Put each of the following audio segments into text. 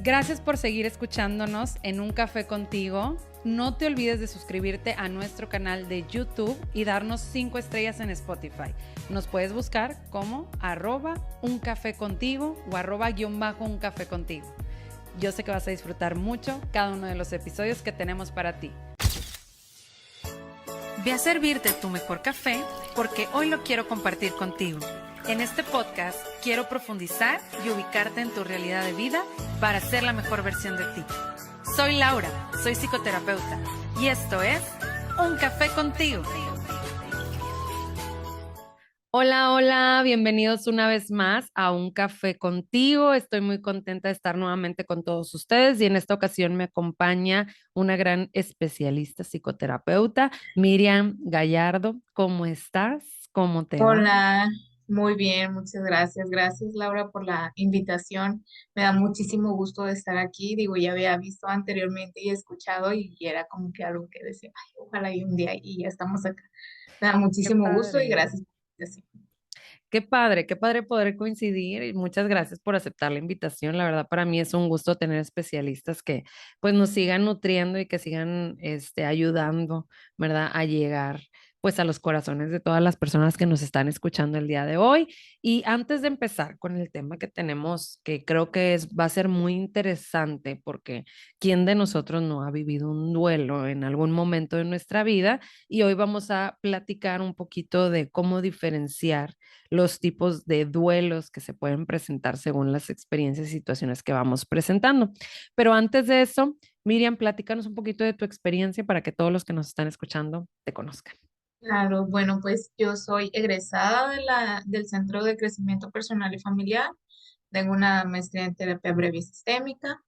Gracias por seguir escuchándonos en Un Café Contigo. No te olvides de suscribirte a nuestro canal de YouTube y darnos 5 estrellas en Spotify. Nos puedes buscar como @uncafecontigo o @_uncafecontigo. Yo sé que vas a disfrutar mucho cada uno de los episodios que tenemos para ti. Ve a servirte tu mejor café porque hoy lo quiero compartir contigo. En este podcast quiero profundizar y ubicarte en tu realidad de vida para ser la mejor versión de ti. Soy Laura, soy psicoterapeuta y esto es Un Café Contigo. Hola, hola, bienvenidos una vez más a Un Café Contigo. Estoy muy contenta de estar nuevamente con todos ustedes y en esta ocasión me acompaña una gran especialista psicoterapeuta, Miriam Gallardo. ¿Cómo estás? ¿Cómo te va? Hola, muy bien, muchas gracias. Gracias, Laura, por la invitación. Me da muchísimo gusto de estar aquí. Digo, ya había visto anteriormente y escuchado y era como que algo que decía, "Ay, ojalá y un día y ya estamos acá". Me da Qué muchísimo gusto y padre. gracias por la invitación. Qué padre poder coincidir y muchas gracias por aceptar la invitación. La verdad, para mí es un gusto tener especialistas que pues nos sigan nutriendo y que sigan ayudando, ¿verdad? A llegar pues a los corazones de todas las personas que nos están escuchando el día de hoy. Y antes de empezar con el tema que tenemos, que creo que va a ser muy interesante porque ¿quién de nosotros no ha vivido un duelo en algún momento de nuestra vida? Y hoy vamos a platicar un poquito de cómo diferenciar los tipos de duelos que se pueden presentar según las experiencias y situaciones que vamos presentando. Pero antes de eso, Miriam, platícanos un poquito de tu experiencia para que todos los que nos están escuchando te conozcan. Claro, bueno, pues yo soy egresada del Centro de Crecimiento Personal y Familiar. Tengo una maestría en terapia breve y sistémica.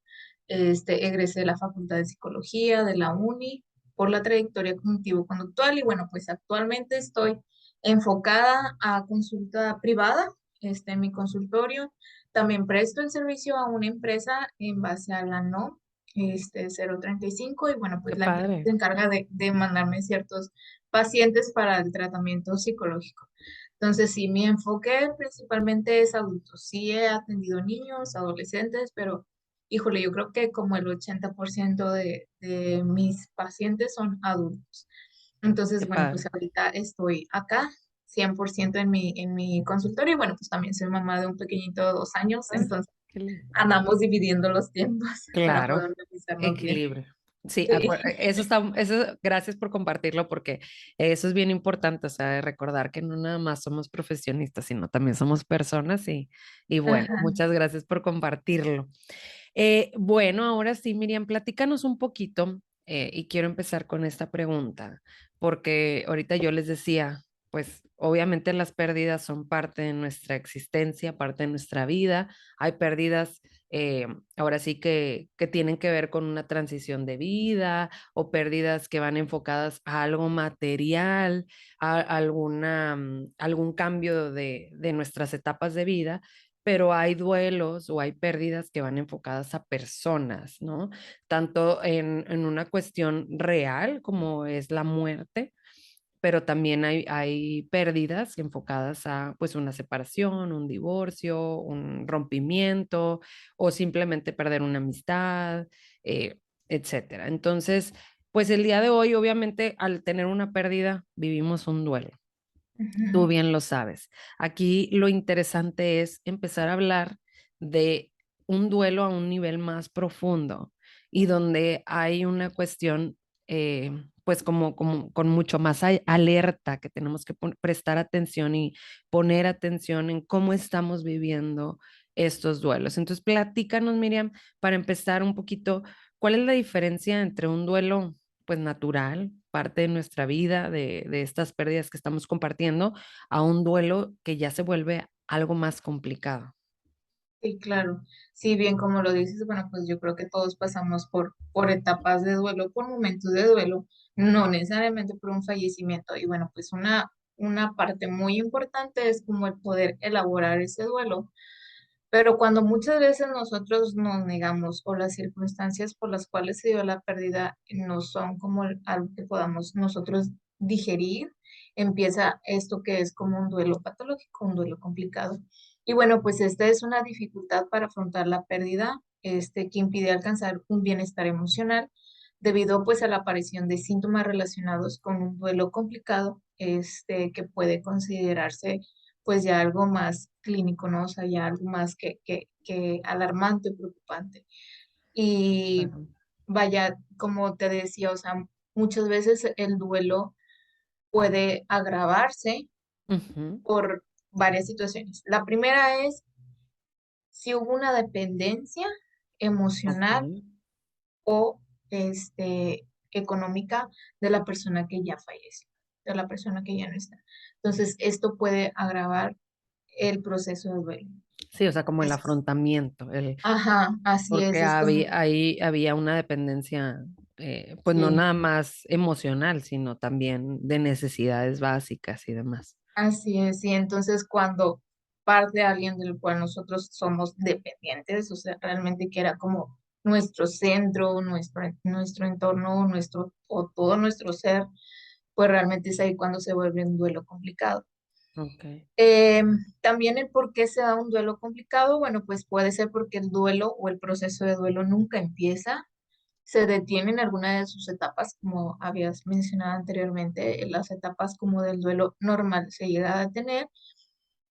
Egresé de la Facultad de Psicología de la UNI por la trayectoria cognitivo-conductual y bueno, pues actualmente estoy enfocada a consulta privada, en mi consultorio. También presto el servicio a una empresa en base a la NOM, 035 y bueno, Qué pues la empresa se padre. encarga de mandarme ciertos pacientes para el tratamiento psicológico. Entonces, sí, mi enfoque principalmente es adultos. Sí he atendido niños, adolescentes, pero híjole, yo creo que como el 80% de mis pacientes son adultos. Entonces, Qué bueno, pues padre. ahorita estoy acá 100% en mi consultorio y bueno, pues también soy mamá de un pequeñito de 2 años, Ah, entonces qué lindo. andamos dividiendo los tiempos para Claro, poder organizarnos bien. equilibrio. Sí, Sí. gracias por compartirlo porque eso es bien importante, o sea, de recordar que no nada más somos profesionistas, sino también somos personas y bueno, Ajá. muchas gracias por compartirlo. Bueno, ahora sí, Miriam, platícanos un poquito y quiero empezar con esta pregunta, porque ahorita yo les decía, pues obviamente las pérdidas son parte de nuestra existencia, parte de nuestra vida. Hay pérdidas eh, ahora sí que tienen que ver con una transición de vida o pérdidas que van enfocadas a algo material, algún cambio de nuestras etapas de vida, pero hay duelos o hay pérdidas que van enfocadas a personas, ¿no? Tanto en una cuestión real como es la muerte, pero también hay pérdidas enfocadas a pues una separación, un divorcio, un rompimiento o simplemente perder una amistad, eh, etcétera. Entonces, pues el día de hoy, obviamente, al tener una pérdida, vivimos un duelo. Tú Ujú. bien lo sabes. Aquí lo interesante es empezar a hablar de un duelo a un nivel más profundo y donde hay una cuestión, pues como con mucho más alerta que tenemos que prestar atención y poner atención en cómo estamos viviendo estos duelos. Entonces, platícanos, Miriam, para empezar un poquito, ¿cuál es la diferencia entre un duelo, pues natural, parte de nuestra vida, de estas pérdidas que estamos compartiendo, a un duelo que ya se vuelve algo más complicado? Sí, claro. Sí, bien como lo dices, bueno, pues yo creo que todos pasamos por etapas de duelo, por momentos de duelo, no necesariamente por un fallecimiento. Y bueno, pues una parte muy importante es como el poder elaborar ese duelo. Pero cuando muchas veces nosotros nos negamos o las circunstancias por las cuales se dio la pérdida no son como algo que podamos nosotros digerir, empieza esto que es como un duelo patológico, un duelo complicado. Y bueno, pues esta es una dificultad para afrontar la pérdida. que impide alcanzar un bienestar emocional debido pues a la aparición de síntomas relacionados con un duelo complicado, que puede considerarse pues ya algo más clínico, ¿no? O sea, ya algo más que alarmante o preocupante. Y Claro. vaya, como te decía, o sea, muchas veces el duelo puede agravarse Ujú. por varias situaciones. La primera es si hubo una dependencia Ok. emocional o económica de la persona que ya falleció, de la persona que ya no está. Entonces, esto puede agravar el proceso de duelo. Sí, o sea, como el Es- afrontamiento, ajá, así porque es como, ahí había una dependencia, pues no sí, nada más emocional, sino también de necesidades básicas y demás. así es. Y entonces cuando parte alguien del cual nosotros somos dependientes, o sea, realmente que era como nuestro centro, nuestro entorno, o todo nuestro ser, pues realmente es ahí cuando se vuelve un duelo complicado. Ok. Eh, También el por qué se da un duelo complicado, bueno, pues puede ser porque el duelo o el proceso de duelo nunca empieza, se detiene en alguna de sus etapas, como habías mencionado anteriormente, en las etapas como del duelo normal se llega a detener,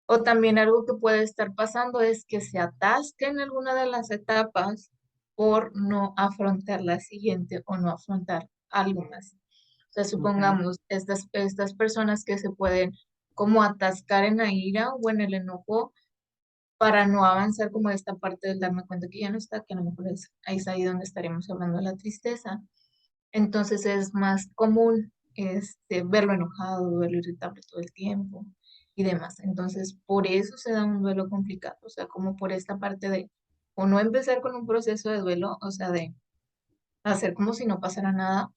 o también algo que puede estar pasando es que se atasque en alguna de las etapas por no afrontar la siguiente o no afrontar algo más. O sea, Ok. supongamos estas personas que se pueden como atascar en la ira o en el enojo para no avanzar como esta parte del darme cuenta que ya no está, que a lo mejor ahí es ahí donde estaremos hablando de la tristeza. Entonces es más común verlo enojado, verlo irritable todo el tiempo y demás. Entonces, por eso se da un duelo complicado, o sea, como por esta parte de o no empezar con un proceso de duelo, o sea, de hacer como si no pasara nada,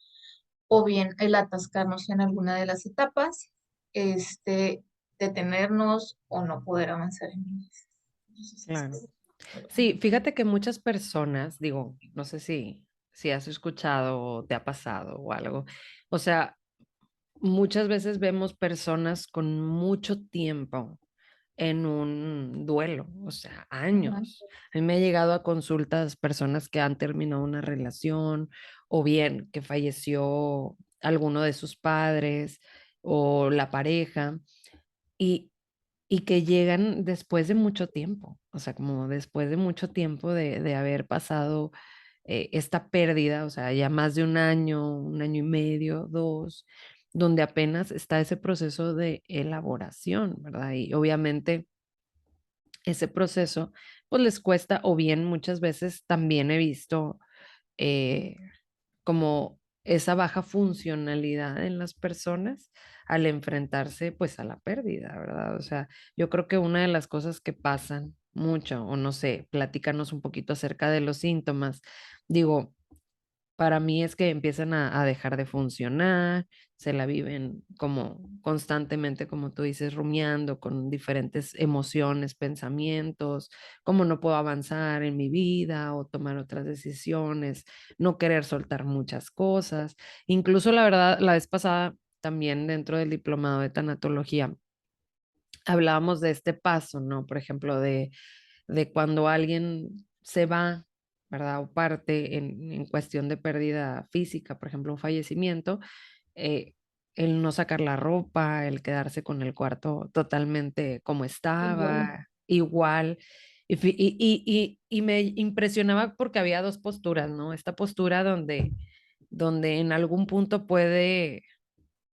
o bien el atascarnos en alguna de las etapas, detenernos o no poder avanzar en ellas. Entonces, Claro. duelo Sí, complicado. fíjate que muchas personas, digo, no sé si has escuchado o te ha pasado o algo, o sea, muchas veces vemos personas con mucho tiempo en un duelo, o sea, Ajá, años. A mí me ha llegado a consultas personas que han terminado una relación o bien que falleció alguno de sus padres o la pareja y, y que llegan después de mucho tiempo, o sea, como después de mucho tiempo de haber pasado esta pérdida, o sea, ya más de un año y medio, dos, donde apenas está ese proceso de elaboración, ¿verdad? Y obviamente ese proceso, pues les cuesta, o bien muchas veces también he visto eh, como esa baja funcionalidad en las personas al enfrentarse pues a la pérdida, ¿verdad? O sea, yo creo que una de las cosas que pasan mucho, o no sé, platícanos un poquito acerca de los síntomas. Digo, para mí es que empiezan a dejar de funcionar, se la viven como constantemente, como tú dices, rumiando con diferentes emociones, pensamientos, cómo no puedo avanzar en mi vida o tomar otras decisiones, no querer soltar muchas cosas. Incluso la verdad, la vez pasada también dentro del diplomado de tanatología hablábamos de este paso, ¿no? Por ejemplo, de cuando alguien se va, ¿verdad? O parte en cuestión de pérdida física, por ejemplo, un fallecimiento, eh, el no sacar la ropa, el quedarse con el cuarto totalmente como igual. estaba, igual. Y me impresionaba porque había dos posturas, ¿no? Esta postura donde en algún punto puede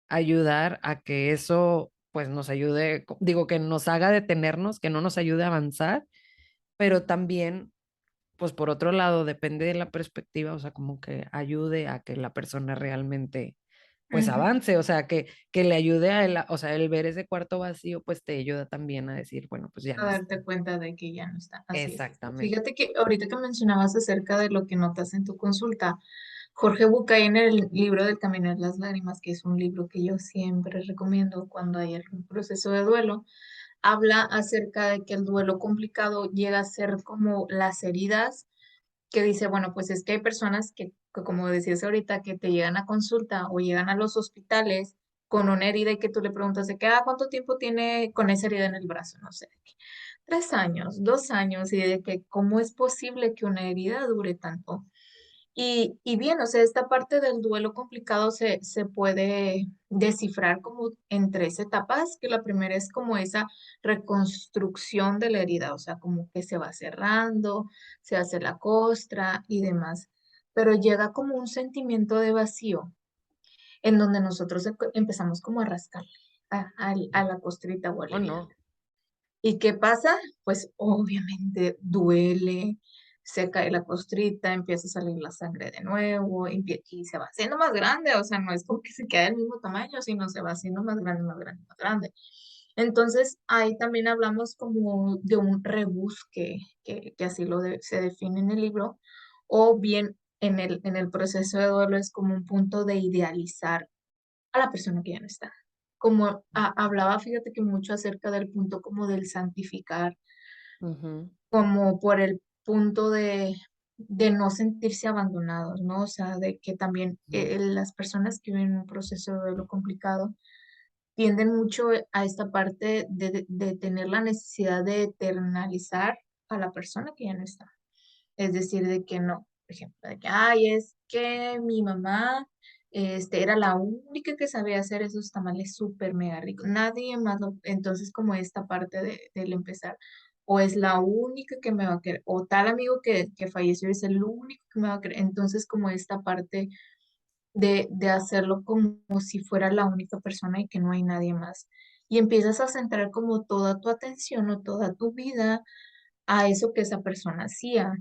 ayudar a que eso pues nos ayude, digo, que nos haga detenernos, que no nos ayude a avanzar, pero también, pues por otro lado, depende de la perspectiva, o sea, como que ayude a que la persona realmente pues Ujú. avance, o sea, que le ayude a él, o sea, el ver ese cuarto vacío, pues te ayuda también a decir, bueno, pues ya A no está. darte cuenta de que ya no está. Así es. Exactamente. Fíjate que ahorita que mencionabas acerca de lo que notas en tu consulta, Jorge Bucay en el libro del Camino de las Lágrimas, que es un libro que yo siempre recomiendo cuando hay algún proceso de duelo, habla acerca de que el duelo complicado llega a ser como las heridas que dice, bueno, pues es que hay personas que como decías ahorita, que te llegan a consulta o llegan a los hospitales con una herida y que tú le preguntas de que, ¿cuánto tiempo tiene con esa herida en el brazo? No sé. 3 años, 2 años, y de que cómo es posible que una herida dure tanto. Y bien, o sea, esta parte del duelo complicado se puede descifrar como en 3 etapas, que la primera es como esa reconstrucción de la herida, o sea, como que se va cerrando, se hace la costra y demás, pero llega como un sentimiento de vacío en donde nosotros empezamos como a rascarle a la costrita o a la Oh, herida. no. ¿Y qué pasa? Pues obviamente duele, se cae la costrita, empieza a salir la sangre de nuevo y se va haciendo más grande, o sea, no es como que se quede del mismo tamaño, sino se va haciendo más grande, más grande, más grande. Entonces, ahí también hablamos como de un rebusque, que así se define en el libro, o bien en el proceso de duelo es como un punto de idealizar a la persona que ya no está. Como hablaba, fíjate que mucho acerca del punto como del santificar, Ujú, como por el punto de no sentirse abandonados, ¿no? O sea, de que también ujú. las personas que viven un proceso de duelo complicado tienden mucho a esta parte de tener la necesidad de eternalizar a la persona que ya no está. Es decir, de que no, por ejemplo, de que, ay, es que mi mamá, era la única que sabía hacer esos tamales súper mega ricos. Nadie más entonces como esta parte del empezar, o es la única que me va a querer, o tal amigo que falleció es el único que me va a querer. Entonces como esta parte de hacerlo como si fuera la única persona y que no hay nadie más. Y empiezas a centrar como toda tu atención o toda tu vida a eso que esa persona hacía,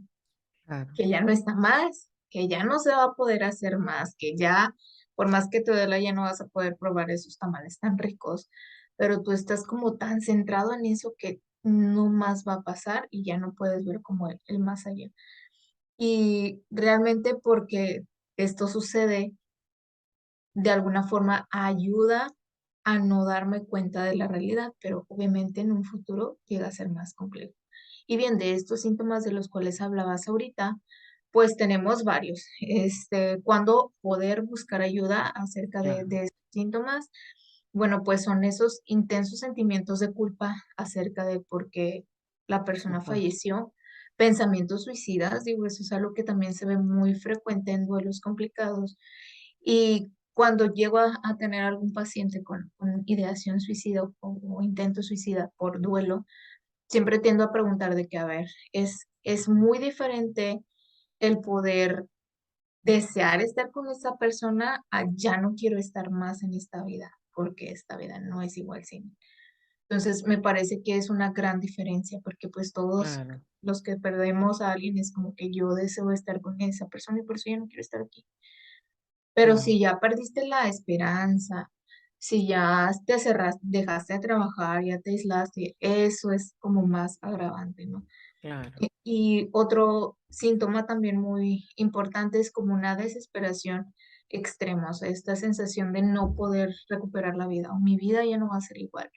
Claro. que ya no está más, que ya no se va a poder hacer más, que ya, por más que te duela, ya no vas a poder probar esos tamales tan ricos, pero tú estás como tan centrado en eso que no más va a pasar y ya no puedes ver como el más allá. Y realmente porque esto sucede, de alguna forma ayuda a no darme cuenta de la realidad, pero obviamente en un futuro llega a ser más complejo. Y bien, de estos síntomas de los cuales hablabas ahorita, pues tenemos varios. Cuando poder buscar ayuda acerca de, Claro. de estos síntomas, bueno, pues son esos intensos sentimientos de culpa acerca de por qué la persona Ujú. falleció, pensamientos suicidas, digo, eso es algo que también se ve muy frecuente en duelos complicados. Y cuando llego a tener algún paciente con ideación suicida o intento suicida por duelo, siempre tiendo a preguntar de que, a ver, es muy diferente el poder desear estar con esa persona a ya no quiero estar más en esta vida, porque esta vida no es igual sin él. Entonces, me parece que es una gran diferencia, porque pues todos Claro. los que perdemos a alguien es como que yo deseo estar con esa persona y por eso ya no quiero estar aquí. Pero Claro. si ya perdiste la esperanza, si ya te cerraste, dejaste de trabajar, ya te aislaste, eso es como más agravante, ¿no? Claro. Y otro síntoma también muy importante es como una desesperación extrema, o sea, esta sensación de no poder recuperar la vida, o mi vida ya no va a ser igual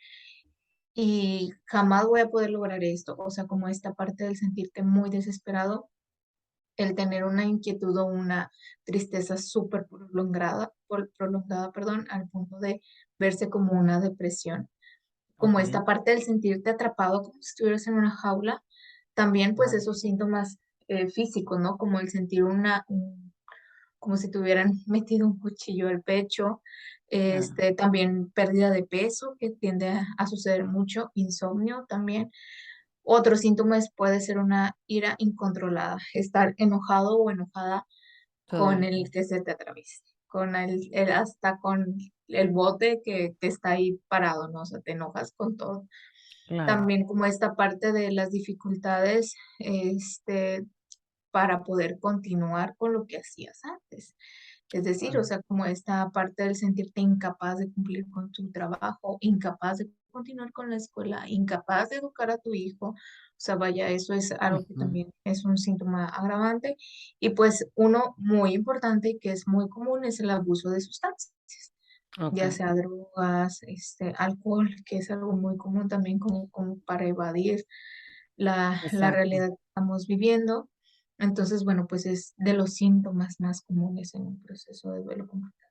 y jamás voy a poder lograr esto, o sea, como esta parte del sentirte muy desesperado, el tener una inquietud o una tristeza súper prolongada, prolongada, perdón, al punto de verse como una depresión, como Ok. esta parte del sentirte atrapado como si estuvieras en una jaula, también pues Wow. esos síntomas físicos, ¿no? Como el sentir como si tuvieran metido un cuchillo al pecho, Claro. también pérdida de peso, que tiende a suceder mucho, insomnio también. Otro síntoma puede ser una ira incontrolada, estar enojado o enojada Todo con el el tiempo. que se te atraviese, hasta con el bote que está ahí parado, ¿no? O sea, te enojas con todo. Claro. También como esta parte de las dificultades, para poder continuar con lo que hacías antes. Es decir, o Wow. sea, como esta parte del sentirte incapaz de cumplir con tu trabajo, incapaz de continuar con la escuela, incapaz de educar a tu hijo. O sea, vaya, eso es algo que Ujú. también es un síntoma agravante. Y pues uno muy importante que es muy común es el abuso de sustancias, Ok. ya sea drogas, alcohol, que es algo muy común también como para evadir la Exacto. realidad que estamos viviendo. Entonces, bueno, pues es de los síntomas más comunes en un proceso de duelo complicado.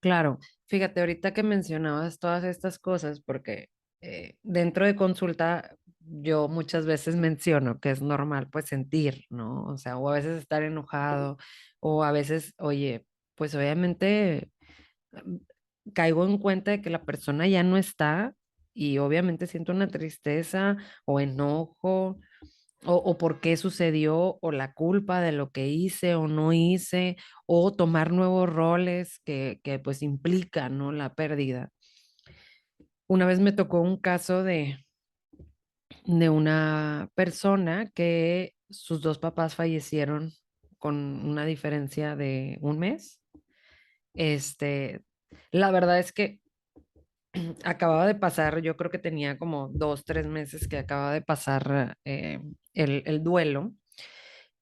Claro, fíjate, ahorita que mencionabas todas estas cosas, porque dentro de consulta yo muchas veces menciono que es normal pues sentir, ¿no? O sea, o a veces estar enojado, o a veces, oye, pues obviamente caigo en cuenta de que la persona ya no está y obviamente siento una tristeza o enojo o por qué sucedió o la culpa de lo que hice o no hice o tomar nuevos roles que pues implican, ¿no? La pérdida. Una vez me tocó un caso de una persona que sus dos papás fallecieron con una diferencia de un mes. Este, la verdad es que acababa de pasar, yo creo que tenía como 2, 3 meses que acaba de pasar el duelo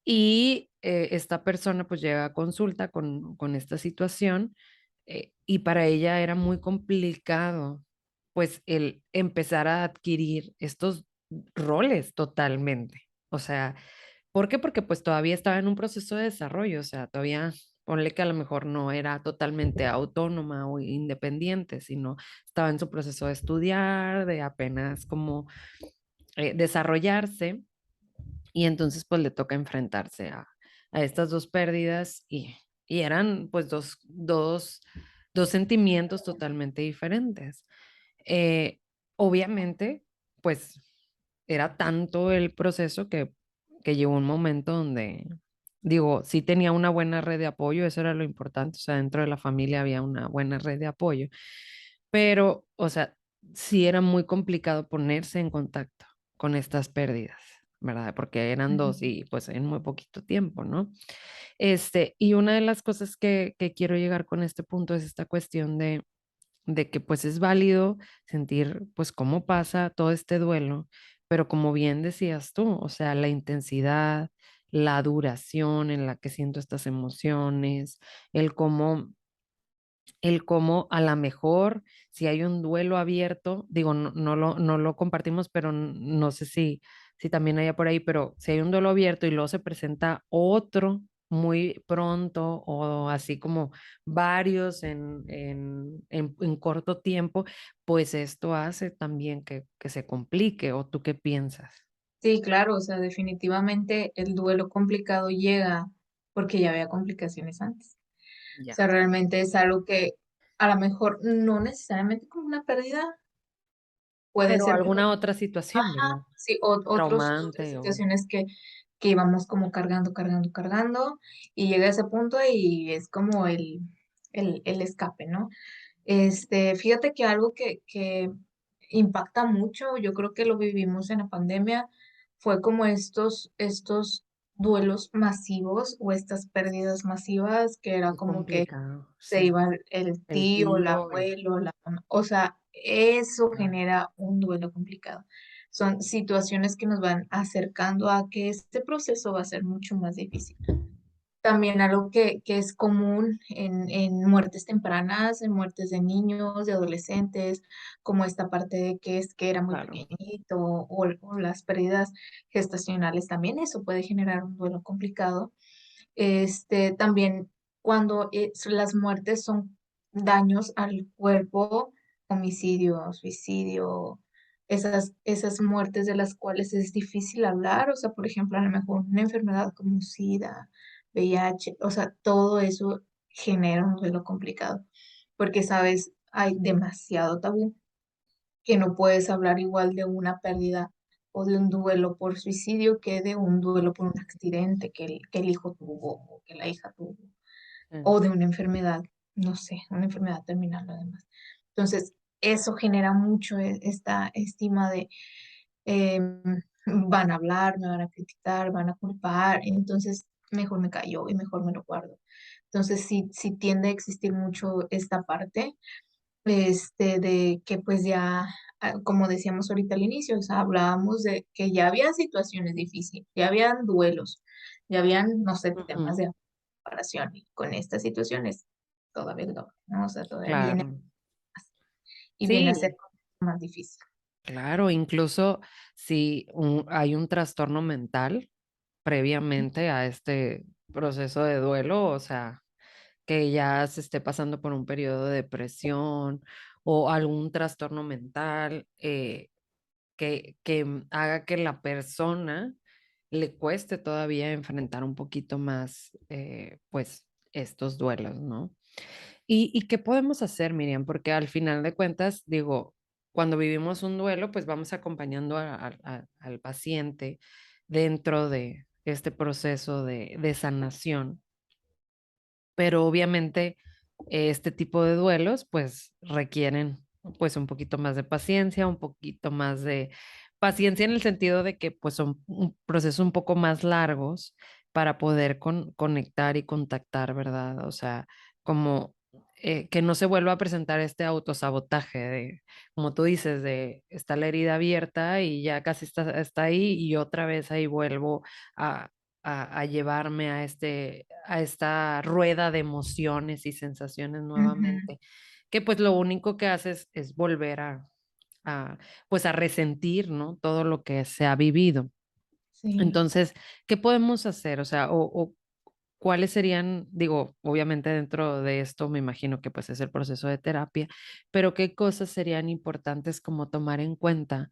y esta persona pues llega a consulta con esta situación y para ella era muy complicado pues el empezar a adquirir estos roles totalmente. O sea, ¿por qué? Porque pues todavía estaba en un proceso de desarrollo, o sea, todavía ponle que a lo mejor no era totalmente autónoma o independiente, sino estaba en su proceso de estudiar, de apenas como desarrollarse y entonces pues le toca enfrentarse a estas dos pérdidas y eran pues dos sentimientos totalmente diferentes. Eh, Obviamente, pues era tanto el proceso que llegó un momento donde, digo, sí tenía una buena red de apoyo, eso era lo importante, o sea, dentro de la familia había una buena red de apoyo, pero, o sea, sí era muy complicado ponerse en contacto con estas pérdidas, ¿verdad? Porque eran dos Ujú. y pues en muy poquito tiempo, ¿no? Y una de las cosas que quiero llegar con este punto es esta cuestión de que pues es válido sentir pues cómo pasa todo este duelo, pero como bien decías tú, o sea, la intensidad, la duración en la que siento estas emociones, el cómo el cómo a la mejor si hay un duelo abierto, digo, no lo compartimos, pero no sé si también haya por ahí, pero si hay un duelo abierto y luego se presenta otro muy pronto o así como varios en corto tiempo, pues esto hace también que se complique, ¿o tú qué piensas? Sí, claro, o sea, definitivamente el duelo complicado llega porque ya había complicaciones antes. O Ya. sea, realmente es algo que a lo mejor no necesariamente como una pérdida, puede Pero ser que, alguna otra situación, ajá, ¿verdad? sí, otras Traumante o... situaciones que íbamos como cargando, cargando, cargando, y llega ese punto y es como el escape, ¿no? Fíjate que algo que impacta mucho, yo creo que lo vivimos en la pandemia, fue como estos duelos masivos o estas pérdidas masivas, que era Muy como que complicado, se sí. iba el El tío, el tío, abuelo, la mamá, o sea, eso ah, genera un duelo complicado. Son situaciones que nos van acercando a que este proceso va a ser mucho más difícil. También algo que es común en muertes tempranas, en muertes de niños, de adolescentes, como esta parte de que es que era muy claro, pequeñito o las pérdidas gestacionales, también eso puede generar un duelo complicado. También cuando las muertes son daños al cuerpo, homicidio, suicidio, esas muertes de las cuales es difícil hablar, o sea, por ejemplo, a lo mejor una enfermedad como SIDA, VIH, o sea, todo eso genera un duelo complicado, porque, sabes, hay demasiado tabú que no puedes hablar igual de una pérdida o de un duelo por suicidio que de un duelo por un accidente que el hijo tuvo o que la hija tuvo, mm, o de una enfermedad, no sé, una enfermedad terminal además. Entonces, eso genera mucho esta estima de em, van a hablar, me van a criticar, van a culpar, entonces mejor me callo y mejor me lo guardo. Entonces, sí tiende a existir mucho esta parte de que pues ya, como decíamos ahorita al inicio, o sea, hablábamos de que ya había situaciones difíciles, ya habían duelos, ya habían, no sé, temas ujú, de separación, y con estas situaciones todavía el doble, ¿no? O sea, todavía viene claro. y viene a ser Sí, más difícil. claro, incluso si hay un trastorno mental previamente a este proceso de duelo, o sea, que ya se esté pasando por un periodo de depresión o algún trastorno mental, que haga que la persona le cueste todavía enfrentar un poquito más, pues, estos duelos, ¿no? ¿Y qué podemos hacer, Miriam? Porque al final de cuentas, digo, cuando vivimos un duelo, pues vamos acompañando al paciente dentro de este proceso de sanación, pero obviamente este tipo de duelos pues requieren pues un poquito más de paciencia, un poquito más de paciencia en el sentido de que pues son un proceso un poco más largos para poder conectar y contactar, ¿verdad? O sea, como que no se vuelva a presentar este autosabotaje de, como tú dices, de está la herida abierta y ya casi está ahí y otra vez ahí vuelvo a, a llevarme a esta rueda de emociones y sensaciones Ujú. nuevamente, que pues lo único que haces es volver a, pues a resentir, ¿no? Todo lo que se ha vivido. Sí. Entonces, ¿qué podemos hacer? O sea, o ¿cuáles serían, digo, obviamente dentro de esto me imagino que pues es el proceso de terapia, pero qué cosas serían importantes como tomar en cuenta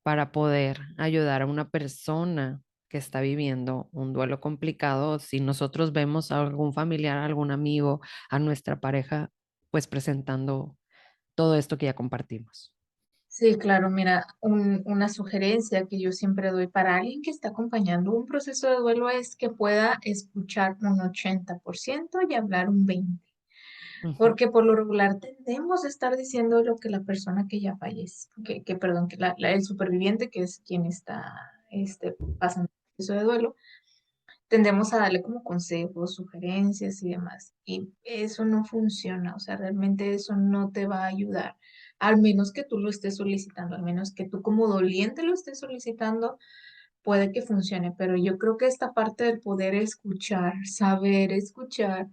para poder ayudar a una persona que está viviendo un duelo complicado? Si nosotros vemos a algún familiar, a algún amigo, a nuestra pareja, pues presentando todo esto que ya compartimos. Sí, claro, mira, una sugerencia que yo siempre doy para alguien que está acompañando un proceso de duelo es que pueda escuchar un 80% y hablar un 20%, Ujú, porque por lo regular tendemos a estar diciendo lo que la persona que ya fallece, perdón, que el superviviente, que es quien está pasando el proceso de duelo, tendemos a darle como consejos, sugerencias y demás. Y eso no funciona, o sea, realmente eso no te va a ayudar, al menos que tú lo estés solicitando, al menos que tú como doliente lo estés solicitando, puede que funcione, pero yo creo que esta parte del poder escuchar, saber escuchar,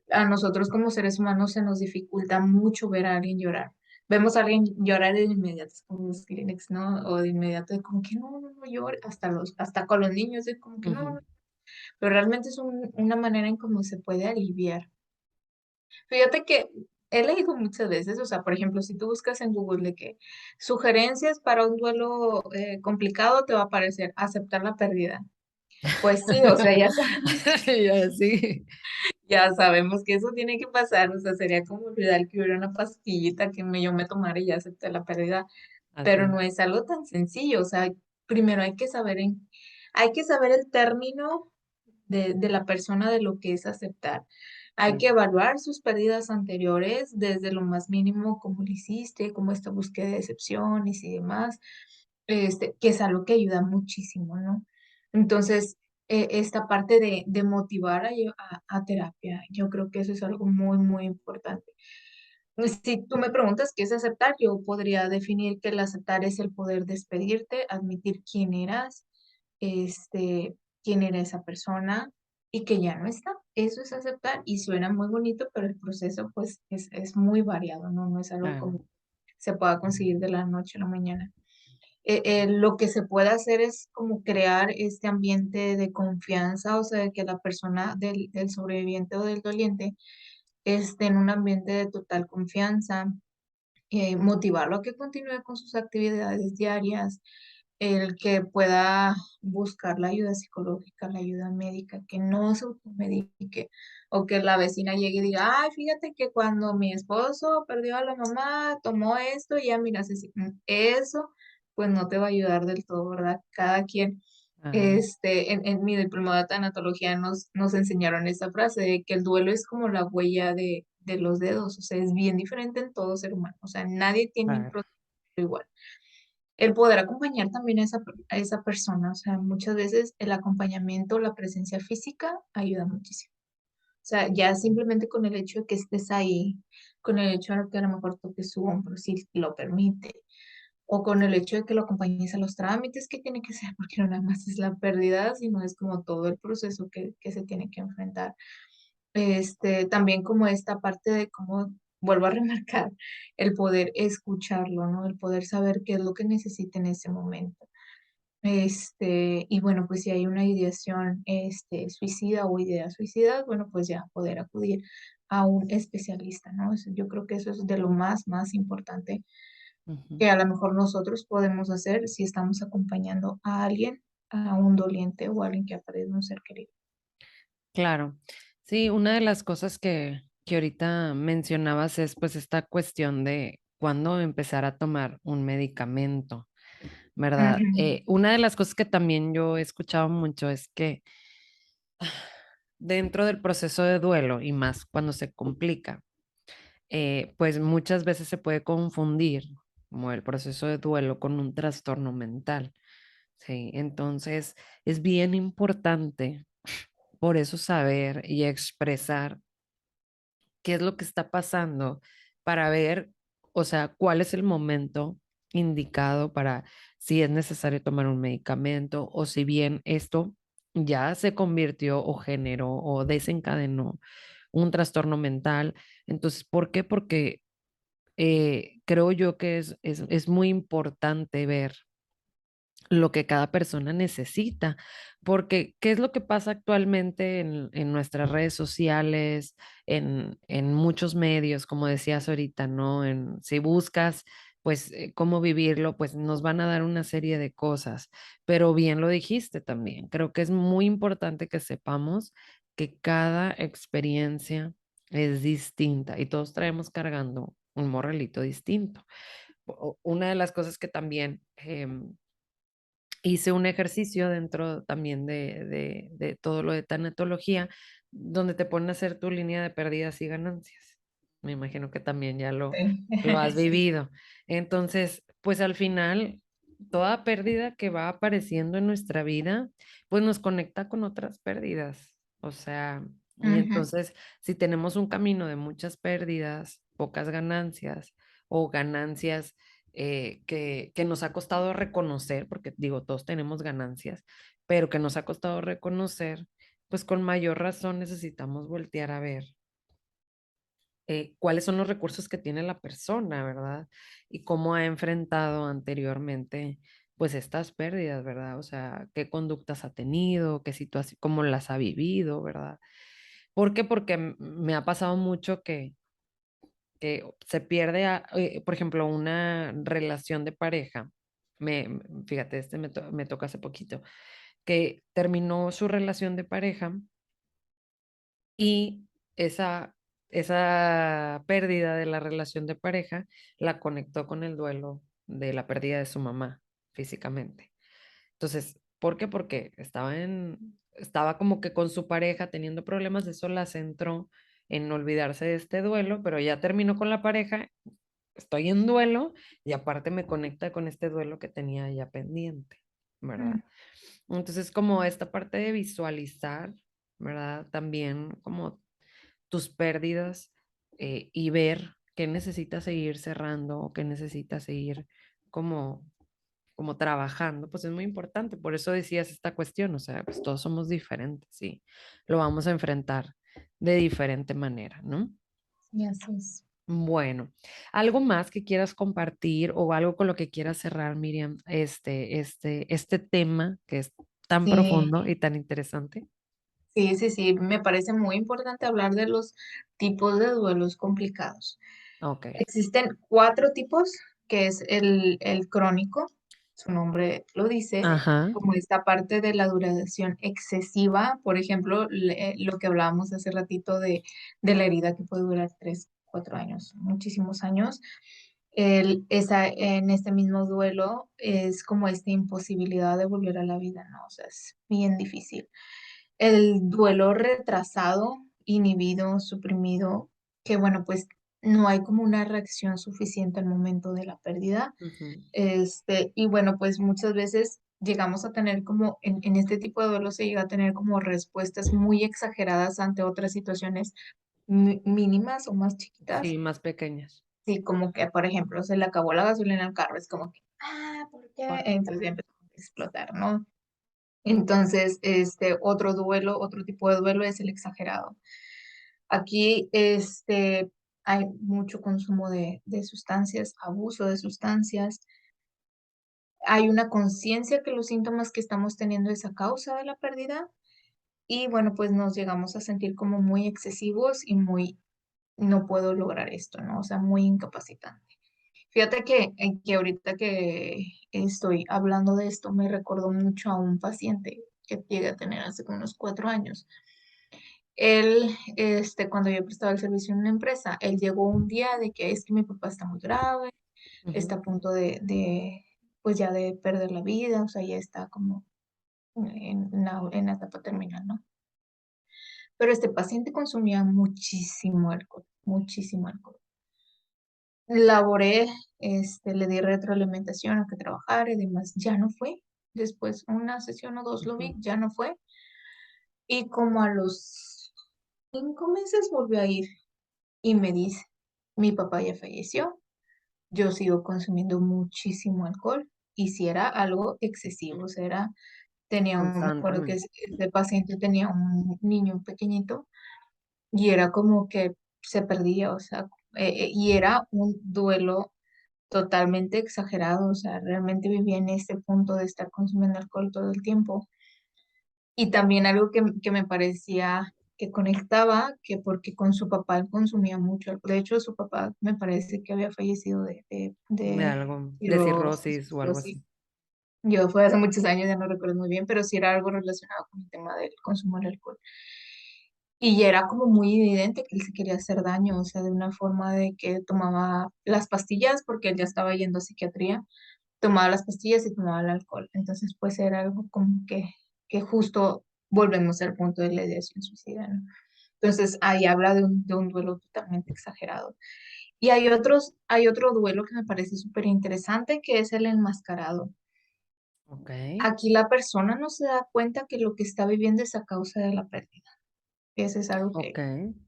a nosotros como seres humanos se nos dificulta mucho ver a alguien llorar. Vemos a alguien llorar de inmediato, es como los Kleenex, ¿no? O de inmediato, de como que no, no, no llore, hasta con los niños, de como que no, ujú. no, pero realmente es una manera en cómo se puede aliviar. Fíjate que he leído muchas veces, o sea, por ejemplo, si tú buscas en Google de que sugerencias para un duelo complicado, te va a aparecer aceptar la pérdida. Pues sí, o sea, Ya, sí, ya sabemos que eso tiene que pasar, o sea, sería como olvidar que hubiera una pastillita que yo me tomara y ya acepté la pérdida, así pero es. no es algo tan sencillo, o sea, primero hay que saber el término de la persona de lo que es aceptar. Hay que Claro, evaluar sus pérdidas anteriores desde lo más mínimo, cómo lo hiciste, cómo esta búsqueda de decepciones y demás, que es algo que ayuda muchísimo, ¿no? Entonces, esta parte de motivar a terapia, yo creo que eso es algo muy, muy importante. Si tú me preguntas qué es aceptar, yo podría definir que el aceptar es el poder despedirte, admitir quién eras, quién era esa persona y que ya no está. Eso es aceptar y suena muy bonito, pero el proceso pues es muy variado, ¿no? No es algo como claro, se pueda conseguir de la noche a la mañana. Lo que se puede hacer es como crear este ambiente de confianza, o sea, que la persona del sobreviviente o del doliente esté en un ambiente de total confianza, motivarlo a que continúe con sus actividades diarias, el que pueda buscar la ayuda psicológica, la ayuda médica, que no se automedique, o que la vecina llegue y diga, ay, fíjate que cuando mi esposo perdió a la mamá, tomó esto y ya mira, eso pues no te va a ayudar del todo, ¿verdad? Cada quien, claro, en mi diplomado de tanatología nos enseñaron esta frase de que el duelo es como la huella de los dedos, o sea, es bien diferente en todo ser humano, o sea, nadie tiene un claro, proceso igual. El poder acompañar también a esa persona, o sea, muchas veces el acompañamiento, la presencia física ayuda muchísimo. O sea, ya simplemente con el hecho de que estés ahí, con el hecho de que a lo mejor toques su hombro, si lo permite, o con el hecho de que lo acompañes a los trámites que tiene que ser, porque no nada más es la pérdida, sino es como todo el proceso que se tiene que enfrentar. También como esta parte de cómo, vuelvo a remarcar, el poder escucharlo, ¿no? El poder saber qué es lo que necesita en ese momento. Y bueno, pues si hay una ideación, suicida o ideas suicidas, bueno, pues ya poder acudir a un especialista, ¿no? Yo creo que eso es de lo más, más importante Ujú. que a lo mejor nosotros podemos hacer si estamos acompañando a alguien, a un doliente o a alguien que ha perdido un ser querido. Claro. Sí, una de las cosas que ahorita mencionabas es pues esta cuestión de cuándo empezar a tomar un medicamento, ¿verdad? Ujú, Una de las cosas que también yo he escuchado mucho es que dentro del proceso de duelo y más cuando se complica, pues muchas veces se puede confundir como el proceso de duelo con un trastorno mental, ¿sí? Entonces es bien importante por eso saber y expresar qué es lo que está pasando para ver, o sea, cuál es el momento indicado para si es necesario tomar un medicamento o si bien esto ya se convirtió o generó o desencadenó un trastorno mental. Entonces, ¿por qué? Porque creo yo que es muy importante ver lo que cada persona necesita, porque ¿qué es lo que pasa actualmente en nuestras redes sociales, en muchos medios, como decías ahorita, ¿no? Si buscas, pues, cómo vivirlo, pues nos van a dar una serie de cosas, pero bien lo dijiste también, creo que es muy importante que sepamos que cada experiencia es distinta y todos traemos cargando un morralito distinto. Una de las cosas que también hice un ejercicio dentro también de todo lo de tanatología, donde te ponen a hacer tu línea de pérdidas y ganancias. Me imagino que también ya sí, lo has sí. vivido. Entonces, pues al final, toda pérdida que va apareciendo en nuestra vida, pues nos conecta con otras pérdidas. O sea, y Ujú, entonces, si tenemos un camino de muchas pérdidas, pocas ganancias o ganancias que nos ha costado reconocer, porque digo, todos tenemos ganancias, pero que nos ha costado reconocer, pues con mayor razón necesitamos voltear a ver cuáles son los recursos que tiene la persona, ¿verdad? Y cómo ha enfrentado anteriormente, pues estas pérdidas, ¿verdad? O sea, qué conductas ha tenido, qué situación, cómo las ha vivido, ¿verdad? ¿Por qué? Porque me ha pasado mucho que se pierde, por ejemplo, una relación de pareja. Fíjate, me toca hace poquito, que terminó su relación de pareja y esa, esa pérdida de la relación de pareja la conectó con el duelo de la pérdida de su mamá físicamente. Entonces, ¿por qué? Porque estaba como que con su pareja teniendo problemas, eso la centró en olvidarse de este duelo, pero ya terminó con la pareja, estoy en duelo y aparte me conecta con este duelo que tenía ya pendiente, ujú. ¿verdad? Entonces, como esta parte de visualizar, ¿verdad? También como tus pérdidas y ver qué necesitas seguir cerrando o qué necesitas seguir como como trabajando, pues es muy importante. Por eso decías esta cuestión, o sea, pues todos somos diferentes, sí. Lo vamos a enfrentar de diferente manera, ¿no? Y así es. Bueno, ¿algo más que quieras compartir o algo con lo que quieras cerrar, Miriam, este tema que es tan Sí, profundo y tan interesante? sí, sí, sí, me parece muy importante hablar de los tipos de duelos complicados. Ok. Existen cuatro tipos, que es el crónico, su nombre lo dice, Ajá. como esta parte de la duración excesiva, por ejemplo, lo que hablábamos hace ratito de la herida que puede durar 3, 4 años, muchísimos años. En este mismo duelo es como esta imposibilidad de volver a la vida, ¿no? O sea, es bien difícil. El duelo retrasado, inhibido, suprimido, que bueno, pues no hay como una reacción suficiente al momento de la pérdida. Ujú, Y bueno, pues muchas veces llegamos a tener como, en este tipo de duelo se llega a tener como respuestas muy exageradas ante otras situaciones mínimas o más chiquitas. sí, más pequeñas. Sí, como que, por ejemplo, se le acabó la gasolina al carro, es como que, ¿por qué? Por- Entonces ya empezó a explotar, ¿no? Entonces, otro duelo, otro tipo de duelo es el exagerado. Aquí, hay mucho consumo de sustancias, abuso de sustancias. Hay una conciencia que los síntomas que estamos teniendo es a causa de la pérdida y bueno, pues nos llegamos a sentir como muy excesivos y muy, no puedo lograr esto, ¿no? O sea, muy incapacitante. Fíjate que ahorita que estoy hablando de esto, me recordó mucho a un paciente que llegué a tener hace como unos 4 años. Él, cuando yo prestaba el servicio en una empresa, él llegó un día de que es que mi papá está muy grave, está Ujú. a punto pues ya de perder la vida, o sea, ya está como en la etapa terminal, ¿no? Pero este paciente consumía muchísimo alcohol, muchísimo alcohol. Laboré, le di retroalimentación a que trabajara y demás, ya no fue. Después, una sesión o dos lo Ujú. vi, ya no fue. Y como a los 5 meses volvió a ir y me dice, mi papá ya falleció, yo sigo consumiendo muchísimo alcohol y si era algo excesivo, o sea, me acuerdo que Constantemente. ese paciente tenía un niño pequeñito y era como que se perdía, o sea, y era un duelo totalmente exagerado, o sea, realmente vivía en ese punto de estar consumiendo alcohol todo el tiempo. Y también algo que me parecía que conectaba, que porque con su papá él consumía mucho alcohol. De hecho, su papá me parece que había fallecido De de algo, de cirrosis. cirrosis o algo así. Yo fue hace muchos años, ya no recuerdo muy bien, pero sí era algo relacionado con el tema del consumo del alcohol. Y ya era como muy evidente que él se quería hacer daño, o sea, de una forma de que tomaba las pastillas, porque él ya estaba yendo a psiquiatría, tomaba las pastillas y tomaba el alcohol. Entonces, pues era algo como que justo volvemos al punto de la ideación suicida, ¿no? Entonces, ahí habla de un duelo totalmente exagerado. Y hay otro duelo que me parece súper interesante, que es el enmascarado. Ok, Aquí la persona no se da cuenta que lo que está viviendo es a causa de la pérdida. Ese es algo ok, que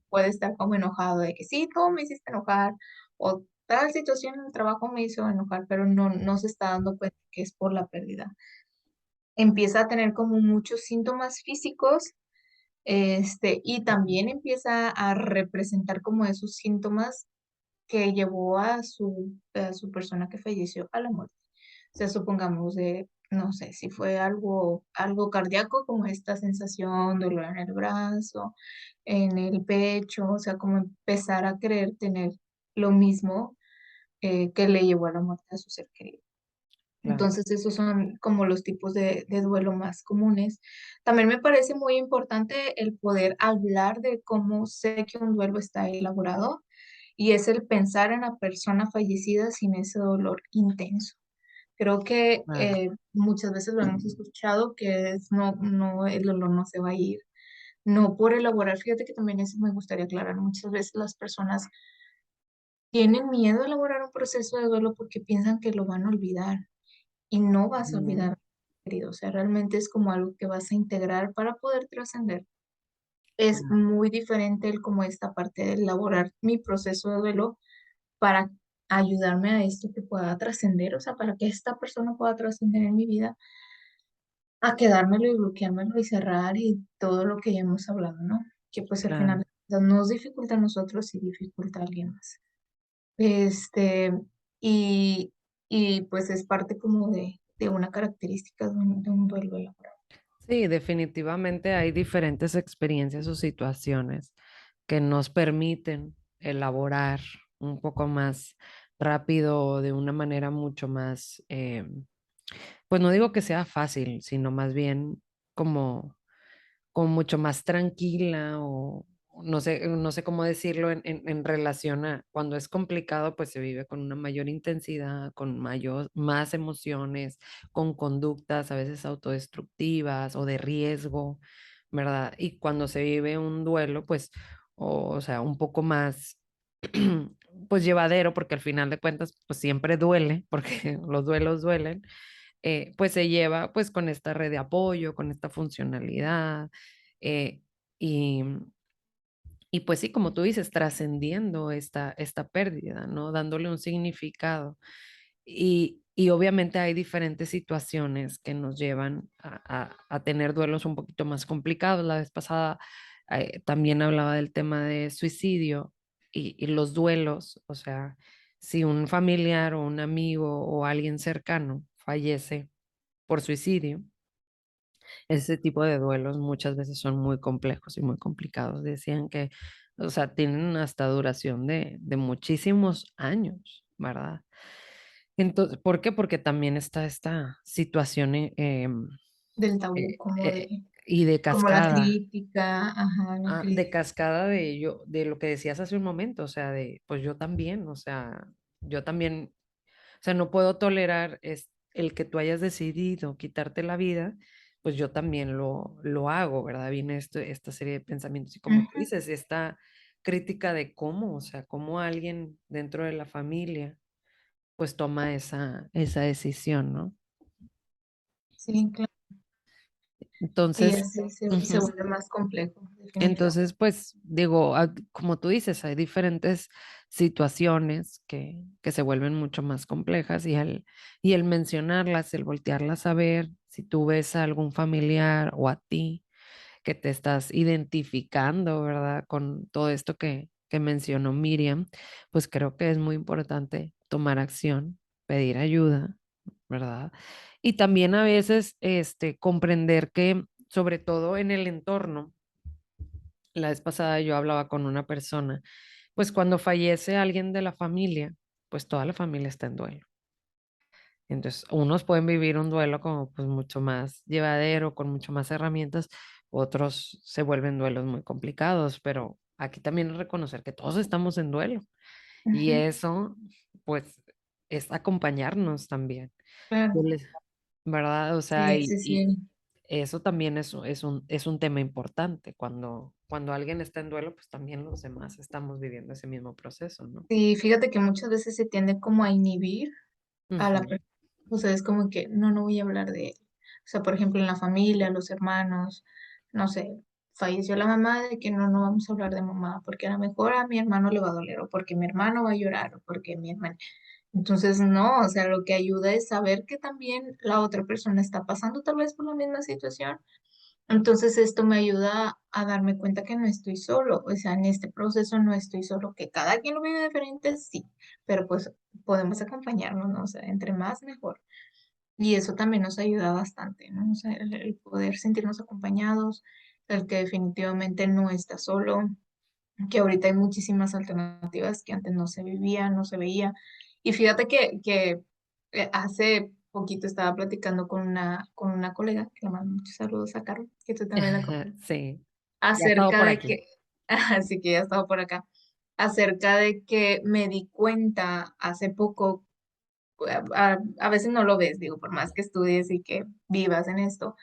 puede estar como enojado de que sí, tú me hiciste enojar o tal situación en el trabajo me hizo enojar, pero no se está dando cuenta que es por la pérdida. Empieza a tener como muchos síntomas físicos, y también empieza a representar como esos síntomas que llevó a su persona que falleció a la muerte. O sea, supongamos no sé, si fue algo cardíaco, como esta sensación, dolor en el brazo, en el pecho, o sea, como empezar a querer tener lo mismo que le llevó a la muerte a su ser querido. claro. Entonces, esos son como los tipos de duelo más comunes. También me parece muy importante el poder hablar de cómo sé que un duelo está elaborado y es el pensar en la persona fallecida sin ese dolor intenso. Creo que Claro. muchas veces lo hemos escuchado que no, el dolor no se va a ir, no por elaborar. Fíjate que también eso me gustaría aclarar. Muchas veces las personas tienen miedo a elaborar un proceso de duelo porque piensan que lo van a olvidar y no vas a Ujú. olvidar, querido. O sea, realmente es como algo que vas a integrar para poder trascender. Es Claro. muy diferente el como esta parte de elaborar mi proceso de duelo para ayudarme a esto que pueda trascender, o sea, para que esta persona pueda trascender en mi vida, a quedármelo y bloqueármelo y cerrar y todo lo que ya hemos hablado, ¿no? Que pues al final Claro. nos dificulta a nosotros y dificulta a alguien más. Este, y, y pues es parte como de una característica de un duelo elaborado. Sí, definitivamente hay diferentes experiencias o situaciones que nos permiten elaborar un poco más rápido o de una manera mucho más, pues no digo que sea fácil, sino más bien como mucho más tranquila o no sé cómo decirlo en relación a cuando es complicado, pues se vive con una mayor intensidad, con más emociones, con conductas a veces autodestructivas o de riesgo, ¿verdad? Y cuando se vive un duelo, pues, o sea, un poco más, pues llevadero, porque al final de cuentas, pues siempre duele, porque los duelos duelen, pues se lleva pues con esta red de apoyo, con esta funcionalidad, eh, y, y pues sí, como tú dices, trascendiendo esta pérdida, ¿no? Dándole un significado. Y obviamente hay diferentes situaciones que nos llevan a tener duelos un poquito más complicados. La vez pasada también hablaba del tema de suicidio y los duelos, o sea, si un familiar o un amigo o alguien cercano fallece por suicidio, ese tipo de duelos muchas veces son muy complejos y muy complicados. Decían que, o sea, tienen hasta duración de muchísimos años, ¿verdad? Entonces, ¿por qué? Porque también está esta situación Del tabú, eh, eh, y de como la cascada, crítica, ajá, la de crítica. cascada de yo, de lo que decías hace un momento, o sea, de, pues yo también, o sea, yo también, o sea, no puedo tolerar el que tú hayas decidido quitarte la vida, pues yo también lo hago, ¿verdad? Viene esta serie de pensamientos y como tú Ujú. dices, esta crítica de cómo, o sea, cómo alguien dentro de la familia pues toma esa decisión, ¿no? Sí, claro. Y Entonces, así se ujú. vuelve más complejo, definitivamente. Entonces, pues digo, como tú dices, hay diferentes situaciones que se vuelven mucho más complejas y el mencionarlas, el voltearlas a ver, si tú ves a algún familiar o a ti que te estás identificando, ¿verdad? Con todo esto que mencionó Miriam, pues creo que es muy importante tomar acción, pedir ayuda, ¿verdad? Y también a veces, comprender que, sobre todo en el entorno, la vez pasada yo hablaba con una persona, pues cuando fallece alguien de la familia, pues toda la familia está en duelo. Entonces, unos pueden vivir un duelo como pues mucho más llevadero, con mucho más herramientas, otros se vuelven duelos muy complicados, pero aquí también es reconocer que todos estamos en duelo y Ujú. eso pues es acompañarnos también. Yo Claro, les- ¿Verdad? O sea, sí, sí, sí. eso también es un tema importante. Cuando alguien está en duelo, pues también los demás estamos viviendo ese mismo proceso, ¿no? Sí, fíjate que muchas veces se tiende como a inhibir a la Ujú. persona. O sea, es como que no, no voy a hablar de él. O sea, por ejemplo, en la familia, los hermanos, no sé, falleció la mamá, de que no, no vamos a hablar de mamá, porque a lo mejor a mi hermano le va a doler, o porque mi hermano va a llorar, o porque mi hermana. Entonces, no, o sea, lo que ayuda es saber que también la otra persona está pasando tal vez por la misma situación. Entonces, esto me ayuda a darme cuenta que no estoy solo, o sea, en este proceso no estoy solo, que cada quien lo vive diferente, sí, pero pues podemos acompañarnos, ¿no? O sea, entre más mejor. Y eso también nos ayuda bastante, ¿no? O sea, el poder sentirnos acompañados, el que definitivamente no está solo, que ahorita hay muchísimas alternativas que antes no se vivían, no se veía. Y fíjate que hace poquito estaba platicando con una colega, que le mando muchos saludos a Carol, que tú también la conoces, Sí, ya ha estado acerca por de aquí. que, así que ya he estado por acá, acerca de que me di cuenta hace poco, a veces no lo ves, digo, por más que estudies y que vivas en esto,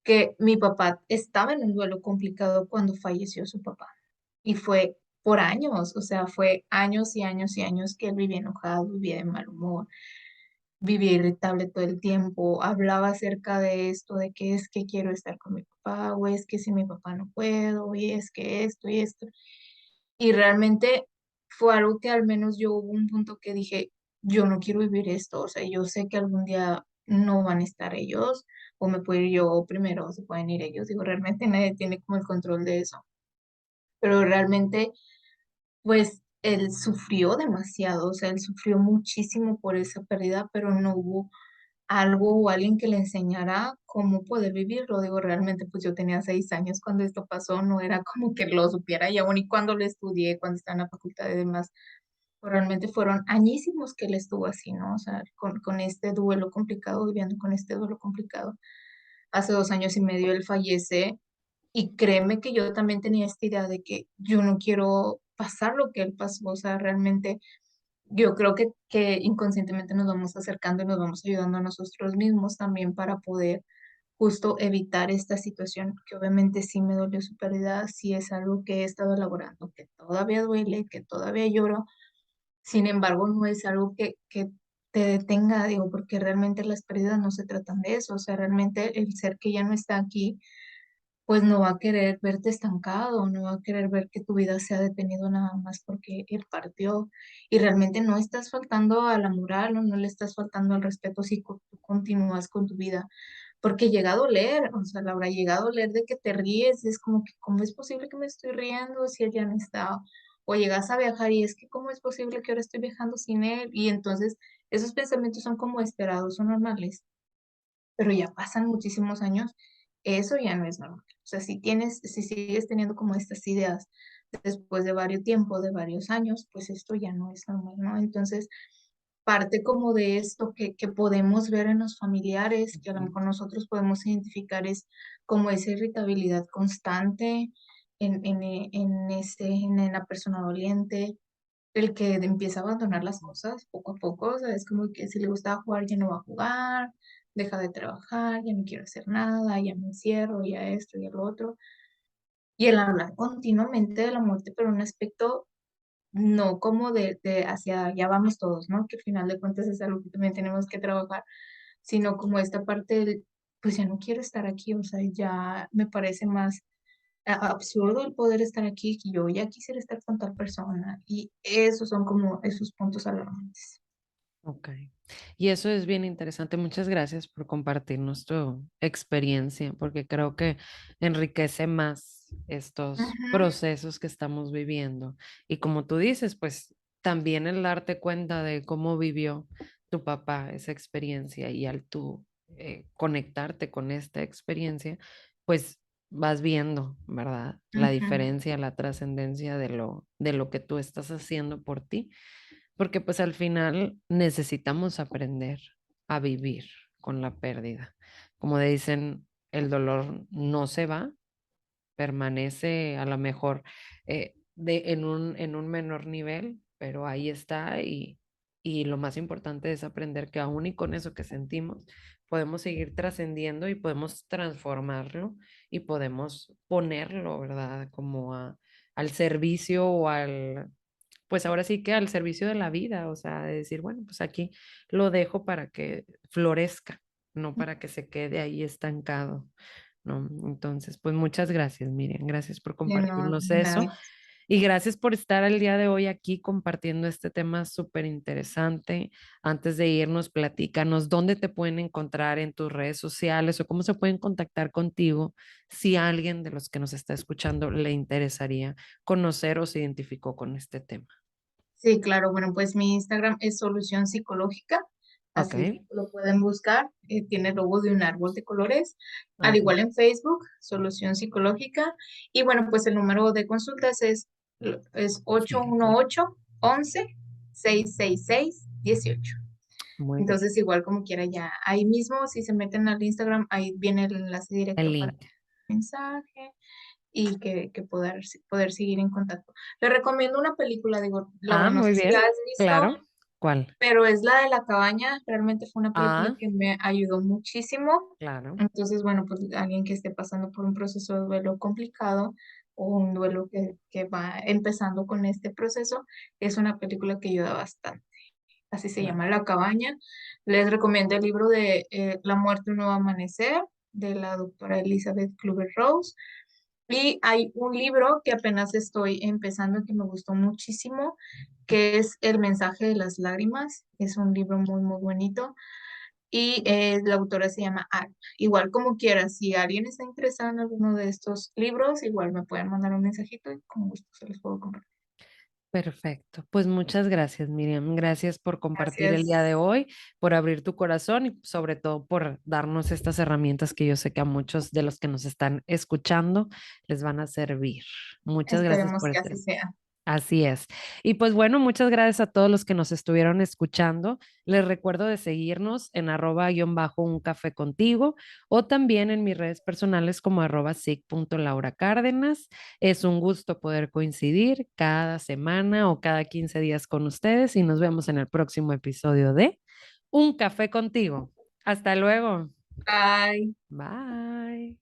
que mi papá estaba en un duelo complicado cuando falleció su papá. Y fue por años, o sea, fue años y años y años que él vivía enojado, vivía de mal humor, vivía irritable todo el tiempo, hablaba acerca de esto, de que es que quiero estar con mi papá, o es que si mi papá no puedo, y es que esto y esto. Y realmente fue algo que al menos yo hubo un punto que dije, yo no quiero vivir esto, o sea, yo sé que algún día no van a estar ellos, o me puedo ir yo primero, o se pueden ir ellos, digo, realmente nadie tiene como el control de eso, pero realmente, pues, él sufrió demasiado, o sea, él sufrió muchísimo por esa pérdida, pero no hubo algo o alguien que le enseñara cómo poder vivirlo. Digo, realmente, pues yo tenía 6 años cuando esto pasó, no era como que lo supiera y aún y cuando lo estudié, cuando estaba en la facultad y demás, pues realmente fueron añísimos que él estuvo así, ¿no? O sea, con este duelo complicado, viviendo con este duelo complicado. Hace 2 años y medio él fallece y créeme que yo también tenía esta idea de que yo no quiero pasar lo que él pasó, o sea, realmente yo creo que inconscientemente nos vamos acercando y nos vamos ayudando a nosotros mismos también para poder justo evitar esta situación, que obviamente sí me dolió su pérdida, sí es algo que he estado elaborando, que todavía duele, que todavía lloro, sin embargo, no es algo que te detenga, digo, porque realmente las pérdidas no se tratan de eso, o sea, realmente el ser que ya no está aquí pues no va a querer verte estancado, no va a querer ver que tu vida se ha detenido nada más porque él partió y realmente no estás faltando a la moral o no le estás faltando al respeto si tú continúas con tu vida, porque llega a doler, o sea, Laura, llega a doler de que te ríes, es como que, ¿cómo es posible que me estoy riendo si él ya no está? O llegas a viajar y es que, ¿cómo es posible que ahora estoy viajando sin él? Y entonces esos pensamientos son como esperados, son normales, pero ya pasan muchísimos años, eso ya no es normal. O sea, si sigues teniendo como estas ideas después de varios tiempo, de varios años, pues esto ya no es normal, ¿no? Entonces, parte como de esto que podemos ver en los familiares, que a lo Ujú. mejor nosotros podemos identificar es como esa irritabilidad constante en la persona doliente, el que empieza a abandonar las cosas poco a poco, o sea, es como que si le gustaba jugar, ya no va a jugar, deja de trabajar, ya no quiero hacer nada, ya me encierro, ya esto, y lo otro. Y el hablar continuamente de la muerte, pero un aspecto no como de hacia allá vamos todos, ¿no? Que al final de cuentas es algo que también tenemos que trabajar, sino como esta parte del, pues ya no quiero estar aquí, o sea, ya me parece más absurdo el poder estar aquí, que yo ya quisiera estar con tal persona, y esos son como esos puntos alarmantes. Ok. Y eso es bien interesante. Muchas gracias por compartirnos tu experiencia, porque creo que enriquece más estos Ujú, procesos que estamos viviendo. Y como tú dices, pues también el darte cuenta de cómo vivió tu papá esa experiencia y al tú conectarte con esta experiencia, pues vas viendo, ¿verdad? La ujú. diferencia, la trascendencia de lo que tú estás haciendo por ti, porque pues al final necesitamos aprender a vivir con la pérdida. Como dicen, el dolor no se va, permanece a lo mejor en un menor nivel, pero ahí está y lo más importante es aprender que aún y con eso que sentimos, podemos seguir trascendiendo y podemos transformarlo y podemos ponerlo, ¿verdad? Al servicio o pues ahora sí que al servicio de la vida, o sea, de decir, bueno, pues aquí lo dejo para que florezca, no para que se quede ahí estancado, ¿no? Entonces, pues muchas gracias, Miriam, gracias por Y no, compartirnos eso nada. y gracias por estar el día de hoy aquí compartiendo este tema súper interesante. Antes de irnos, platícanos dónde te pueden encontrar en tus redes sociales o cómo se pueden contactar contigo si a alguien de los que nos está escuchando le interesaría conocer o se identificó con este tema. Sí, claro. Bueno, pues mi Instagram es Solución Psicológica, Ok, así lo pueden buscar. Tiene el logo de un árbol de colores. Al ok, igual en Facebook, Solución Psicológica. Y bueno, pues el número de consultas es sí, ajá, 811-666-18. muy bien. Entonces, igual como quiera ya, ahí mismo, si se meten al Instagram, ahí viene el enlace El directo para link. mensaje y que poder seguir en contacto. Le recomiendo una película, digo, Ah, no sé muy si la bien, has visto, claro. ¿Cuál? pero es la de La Cabaña. Realmente fue una película Ah, que me ayudó muchísimo. claro. Entonces, bueno, pues alguien que esté pasando por un proceso de duelo complicado o un duelo que va empezando con este proceso, es una película que ayuda bastante. Así se Bueno, llama La Cabaña. Les recomiendo el libro de La muerte, un nuevo amanecer, de la doctora Elizabeth Kluber-Rose. Y hay un libro que apenas estoy empezando que me gustó muchísimo, que es El mensaje de las lágrimas. Es un libro muy, muy bonito. Y la autora se llama Ana. Igual como quieras, si alguien está interesado en alguno de estos libros, igual me pueden mandar un mensajito y con gusto se los puedo compartir. perfecto. Pues muchas gracias, Miriam. Gracias por compartir el día Gracias. de hoy, por abrir tu corazón y sobre todo por darnos estas herramientas que yo sé que a muchos de los que nos están escuchando les van a servir. Muchas gracias Esperemos por que así este. sea. Así es. Y pues bueno, muchas gracias a todos los que nos estuvieron escuchando. Les recuerdo de seguirnos en @un café contigo o también en mis redes personales como @sig.lauracárdenas. Es un gusto poder coincidir cada semana o cada 15 días con ustedes y nos vemos en el próximo episodio de Un café contigo. Hasta luego. Bye. Bye.